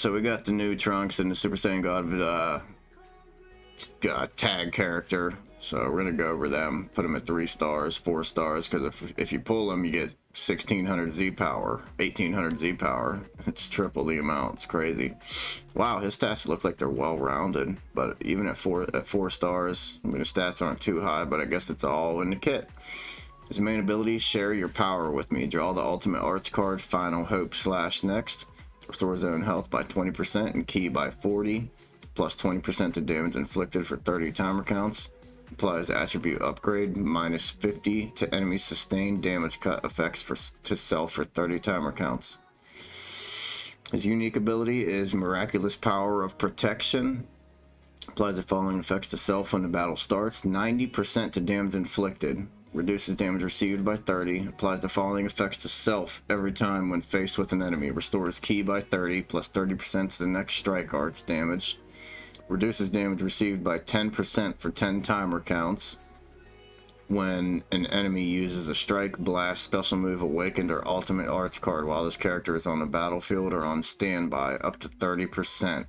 so we got the new Trunks and the Super Saiyan God tag character. So we're gonna go over them, put them at 3 stars, 4 stars, because if you pull them, you get 1600 Z power, 1800 Z power. It's triple the amount. It's crazy. Wow, his stats look like they're well rounded, but even at four stars, I mean, his stats aren't too high, but I guess it's all in the kit. His main ability: share your power with me. Draw the ultimate arts card, Final Hope / next. Restores own health by 20% and ki by 40, plus 20% to damage inflicted for 30 timer counts. Applies attribute upgrade, -50 to enemies sustained damage cut effects to self for 30 timer counts. His unique ability is Miraculous Power of Protection. Applies the following effects to self when the battle starts: 90% to damage inflicted. Reduces damage received by 30. Applies the following effects to self every time when faced with an enemy. Restores ki by 30, plus 30% to the next strike arts damage. Reduces damage received by 10% for 10 timer counts when an enemy uses a strike, blast, special move, awakened, or ultimate arts card while this character is on the battlefield or on standby, up to 30%.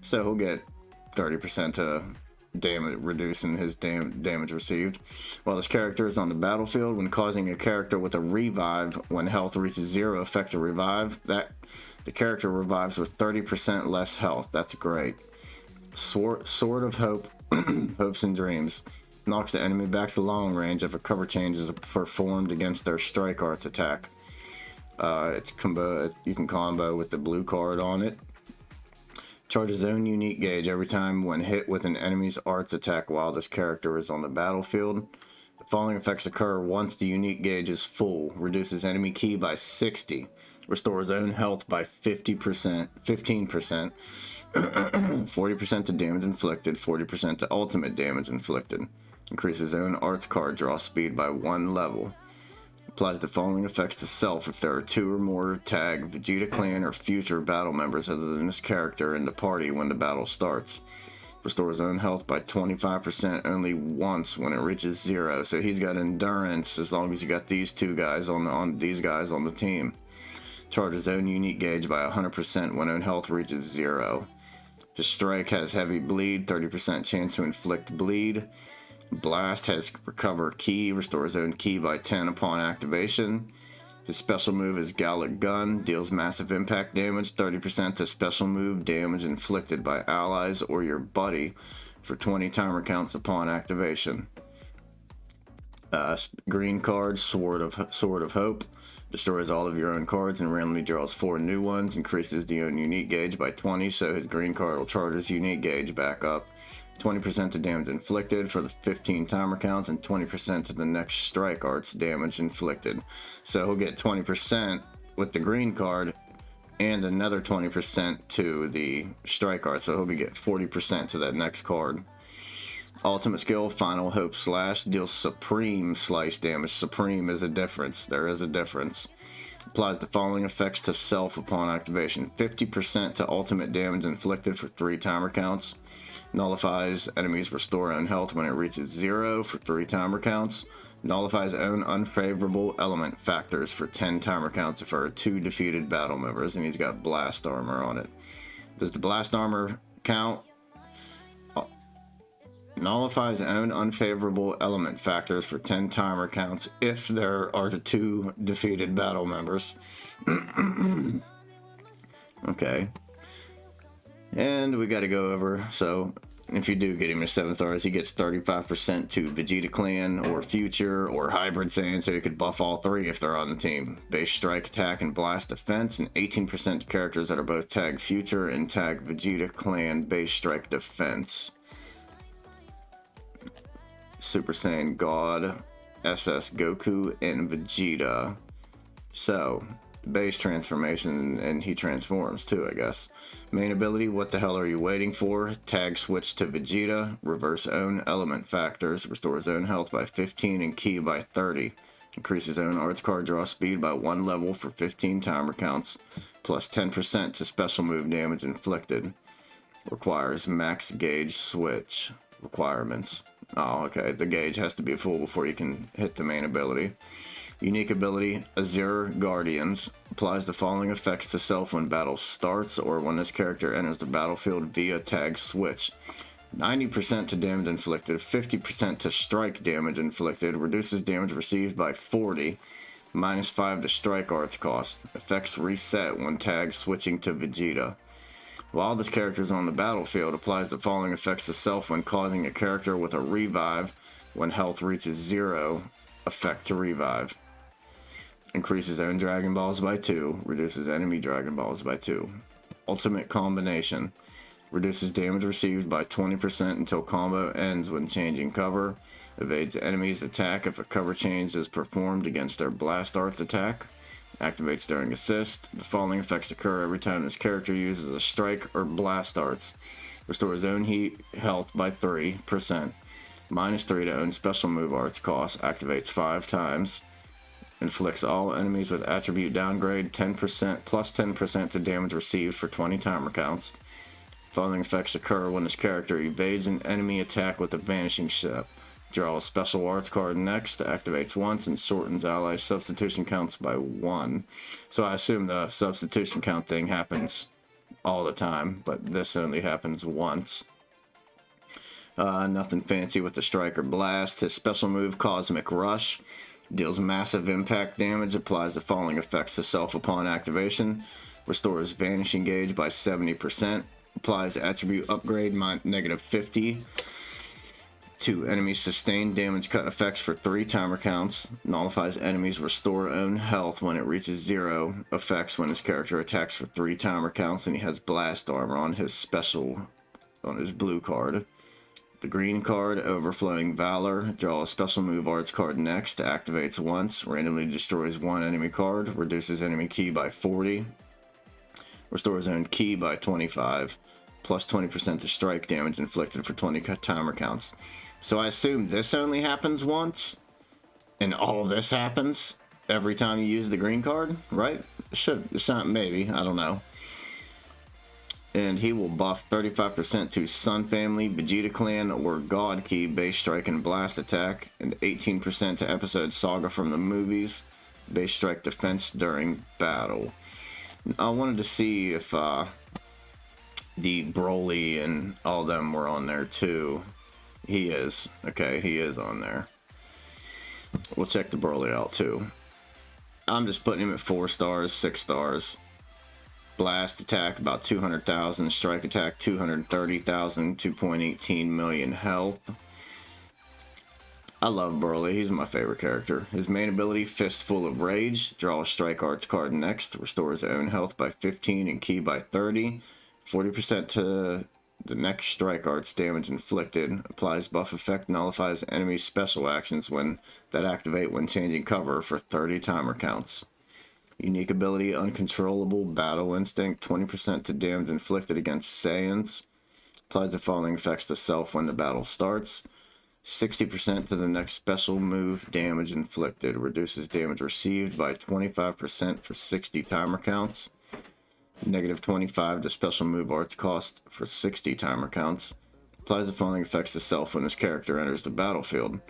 So he'll get 30% to damage, reducing his damage received while this character is on the battlefield. When causing a character with a revive, when health reaches 0, effect a revive, that the character revives with 30% less health. That's great. Sword of Hope, Hopes and Dreams. Knocks the enemy back to long range if a cover change is performed against their strike arts attack. It's combo. You can combo with the blue card on it. Charges own unique gauge every time when hit with an enemy's arts attack while this character is on the battlefield. The following effects occur once the unique gauge is full. Reduces enemy ki by 60. Restores own health by 15%, 40% to damage inflicted, 40% to ultimate damage inflicted. Increases own arts card draw speed by 1 level. Applies the following effects to self if there are 2 or more tag Vegeta clan or future battle members other than this character in the party when the battle starts. Restores own health by 25% only once when it reaches 0. So he's got endurance as long as you got these 2 guys on these guys on the team. Charges own unique gauge by 100% when own health reaches 0. His strike has heavy bleed, 30% chance to inflict bleed. Blast has recover ki, restores own ki by 10 upon activation. His special move is Gallic Gun, deals massive impact damage, 30% to special move damage inflicted by allies or your buddy for 20 timer counts upon activation. Green card, Sword of Hope. Destroys all of your own cards and randomly draws 4 new ones. Increases the own unique gauge by 20, so his green card will charge his unique gauge back up. 20% to damage inflicted for the 15 timer counts and 20% to the next strike arts damage inflicted. So he'll get 20% with the green card and another 20% to the strike art. So he'll get 40% to that next card. Ultimate skill, Final Hope / deals supreme slice damage. Supreme is a difference. There is a difference. Applies the following effects to self upon activation: 50% to ultimate damage inflicted for 3 timer counts. Nullifies enemies restore own health when it reaches 0 for 3 timer counts. Nullifies own unfavorable element factors for 10 timer counts if there are 2 defeated battle members, and he's got blast armor on it. Does the blast armor count? Nullifies own unfavorable element factors for 10 timer counts if there are 2 defeated battle members. Okay. And we got to go over, so if you do get him to 7 stars, he gets 35% to Vegeta clan or future or hybrid Saiyan, so he could buff all 3 if they're on the team. Base strike, attack, and blast defense, and 18% to characters that are both tag future and tag Vegeta clan base strike defense. Super Saiyan God, SS Goku, and Vegeta. So, base transformation, and he transforms too, I guess. Main ability, what the hell are you waiting for? Tag switch to Vegeta, reverse own element factors, restores own health by 15 and ki by 30. Increases own arts card draw speed by 1 level for 15 timer counts, plus 10% to special move damage inflicted. Requires max gauge switch requirements. Oh, okay. The gauge has to be full before you can hit the main ability. Unique ability, Azure Guardians. Applies the following effects to self when battle starts or when this character enters the battlefield via tag switch. 90% to damage inflicted, 50% to strike damage inflicted, reduces damage received by 40, -5 to strike arts cost. Effects reset when tag switching to Vegeta. While this character is on the battlefield, applies the following effects to self when causing a character with a revive when health reaches 0, effect to revive. Increases own Dragon Balls by 2, reduces enemy Dragon Balls by 2. Ultimate combination. Reduces damage received by 20% until combo ends when changing cover. Evades enemy's attack if a cover change is performed against their blast arts attack. Activates during assist. The following effects occur every time this character uses a strike or blast arts. Restores own heat health by 3%. -3 to own special move arts cost. Activates 5 times. Inflicts all enemies with attribute downgrade 10% plus 10% to damage received for 20 timer counts. Following effects occur when this character evades an enemy attack with a vanishing step. Draw a special arts card next, activates once, and shortens ally substitution counts by 1. So I assume the substitution count thing happens all the time, but this only happens once. Nothing fancy with the strike or blast. His special move, Cosmic Rush, deals massive impact damage, applies the following effects to self upon activation. Restores vanishing gauge by 70%. Applies attribute upgrade -50 to enemies sustained damage cut effects for 3 timer counts. Nullifies enemies restore own health when it reaches 0 effects when his character attacks for 3 timer counts, and he has blast armor on his special on his blue card. The green card, Overflowing Valor. Draw a special move arts card next. Activates once. Randomly destroys 1 enemy card. Reduces enemy ki by 40. Restores own ki by 25. Plus 20% to strike damage inflicted for 20 timer counts. So I assume this only happens once. And all this happens every time you use the green card, right? It's not, maybe. I don't know. And he will buff 35% to Sun Family, Vegeta Clan, or God Ki base strike and blast attack, and 18% to episode Saga from the movies, base strike defense during battle. I wanted to see if the Broly and all them were on there too. He is. Okay, he is on there. We'll check the Broly out too. I'm just putting him at 4 stars, 6 stars. Blast attack about 200,000, strike attack 230,000, 2.18 million health. I love Broly, he's my favorite character. His main ability, Fistful of Rage. Draw a strike arts card next, restores own health by 15 and ki by 30. 40% to the next strike arts damage inflicted. Applies buff effect, nullifies enemy special actions that activate when changing cover for 30 timer counts. Unique ability, Uncontrollable Battle Instinct, 20% to damage inflicted against Saiyans. Applies the following effects to self when the battle starts. 60% to the next special move damage inflicted. Reduces damage received by 25% for 60 timer counts. -25 to special move arts cost for 60 timer counts. Applies the following effects to self when this character enters the battlefield.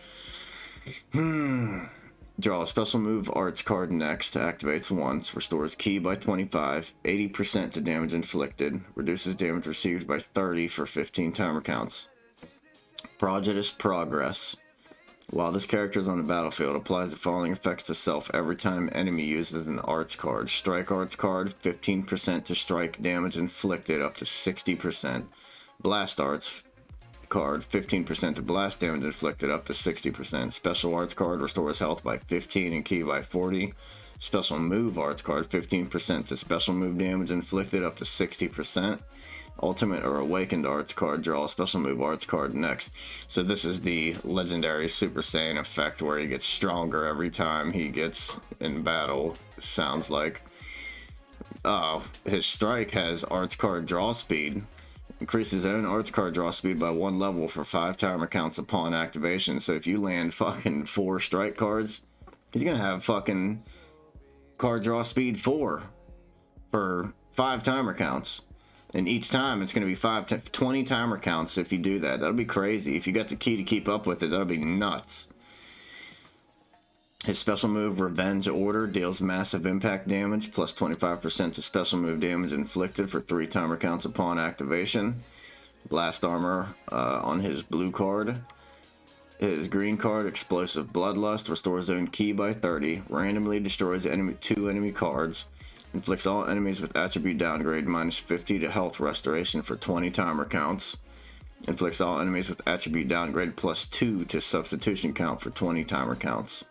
Draw a special move arts card next, activates once, restores ki by 25, 80% to damage inflicted, reduces damage received by 30 for 15 timer counts. Prejudice Progress. While this character is on the battlefield, applies the following effects to self every time enemy uses an arts card. Strike arts card, 15% to strike damage inflicted up to 60%. Blast arts card, 15% to blast damage inflicted up to 60%. Special arts card, restores health by 15 and ki by 40. Special move arts card, 15% to special move damage inflicted up to 60%. Ultimate or Awakened arts card, draw a special move arts card next. So this is the legendary Super Saiyan effect where he gets stronger every time he gets in battle, sounds like. His strike has arts card draw speed. Increases own arts card draw speed by 1 level for 5 timer counts upon activation. So if you land fucking 4 strike cards, he's gonna have fucking card draw speed 4 for 5 timer counts. And each time it's going to be 20 timer counts if you do that. That'll be crazy. If you got the ki to keep up with it, that'll be nuts. His special move, Revenge Order, deals massive impact damage, plus 25% to special move damage inflicted for 3 timer counts upon activation. Blast Armor on his blue card. His green card, Explosive Bloodlust, restores own ki by 30, randomly destroys 2 enemy cards, inflicts all enemies with attribute downgrade minus 50 to health restoration for 20 timer counts, inflicts all enemies with attribute downgrade plus 2 to substitution count for 20 timer counts.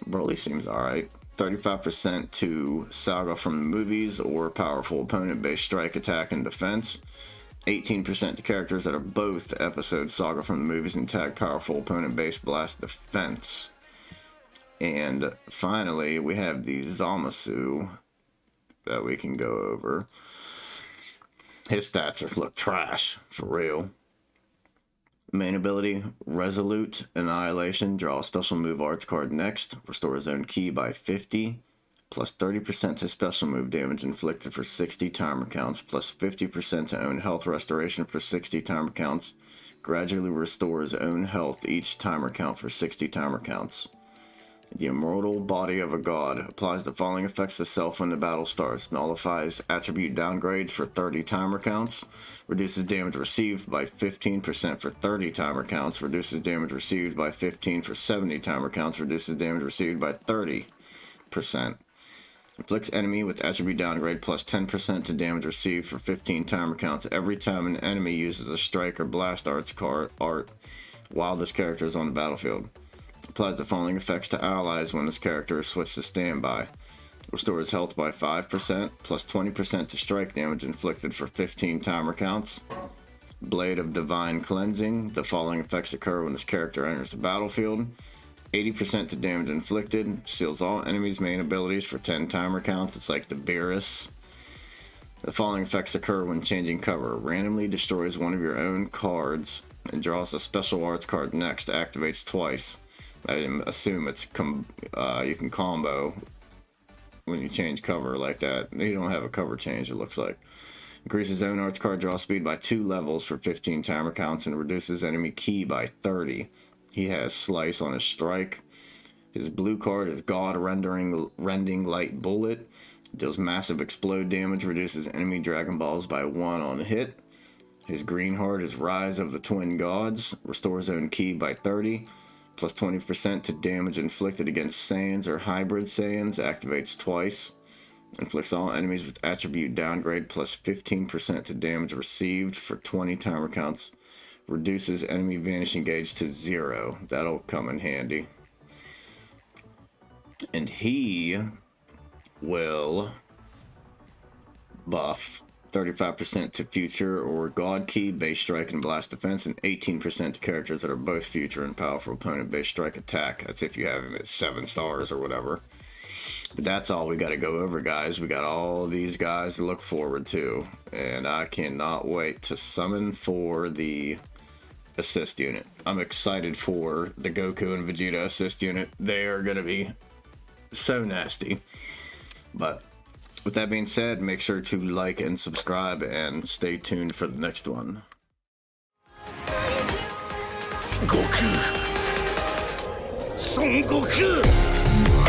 Broly seems alright. 35% to Saga from the movies or powerful opponent-based strike, attack, and defense. 18% to characters that are both episode Saga from the movies and tag powerful opponent-based blast defense. And finally, we have the Zamasu that we can go over. His stats look trash, for real. Main ability, Resolute Annihilation. Draw a special move arts card next. Restore his own ki by 50. Plus 30% to special move damage inflicted for 60 timer counts. Plus 50% to own health restoration for 60 timer counts. Gradually restores own health each timer count for 60 timer counts. The Immortal Body of a God applies the following effects to self when the battle starts. Nullifies attribute downgrades for 30 timer counts. Reduces damage received by 15% for 30 timer counts. Reduces damage received by 15 for 70 timer counts. Reduces damage received by 30%. Inflicts enemy with attribute downgrade plus 10% to damage received for 15 timer counts every time an enemy uses a strike or blast arts card while this character is on the battlefield. Applies the following effects to allies when this character is switched to standby. Restores health by 5%, plus 20% to strike damage inflicted for 15 timer counts. Blade of Divine Cleansing. The following effects occur when this character enters the battlefield. 80% to damage inflicted. Seals all enemies' main abilities for 10 timer counts. It's like the Beerus. The following effects occur when changing cover. Randomly destroys one of your own cards and draws a special arts card next. Activates twice. I assume it's you can combo when you change cover like that. You don't have a cover change, it looks like. Increases own arts card draw speed by 2 levels for 15 timer counts and reduces enemy ki by 30. He has Slice on his strike. His blue card is God Rending Light Bullet. Deals massive explode damage, reduces enemy Dragon Balls by 1 on hit. His green card is Rise of the Twin Gods. Restores own ki by 30. Plus 20% to damage inflicted against Saiyans or hybrid Saiyans. Activates twice. Inflicts all enemies with attribute downgrade plus 15% to damage received for 20 timer counts. Reduces enemy vanishing gauge to 0. That'll come in handy. And he will buff 35% to future or God Ki, base strike and blast defense, and 18% to characters that are both future and powerful opponent base strike attack. That's if you have him at 7 stars or whatever. But that's all we got to go over, guys. We got all these guys to look forward to, and I cannot wait to summon for the assist unit. I'm excited for the Goku and Vegeta assist unit. They are going to be so nasty. But with that being said, make sure to like and subscribe and stay tuned for the next one. Goku! Son Goku!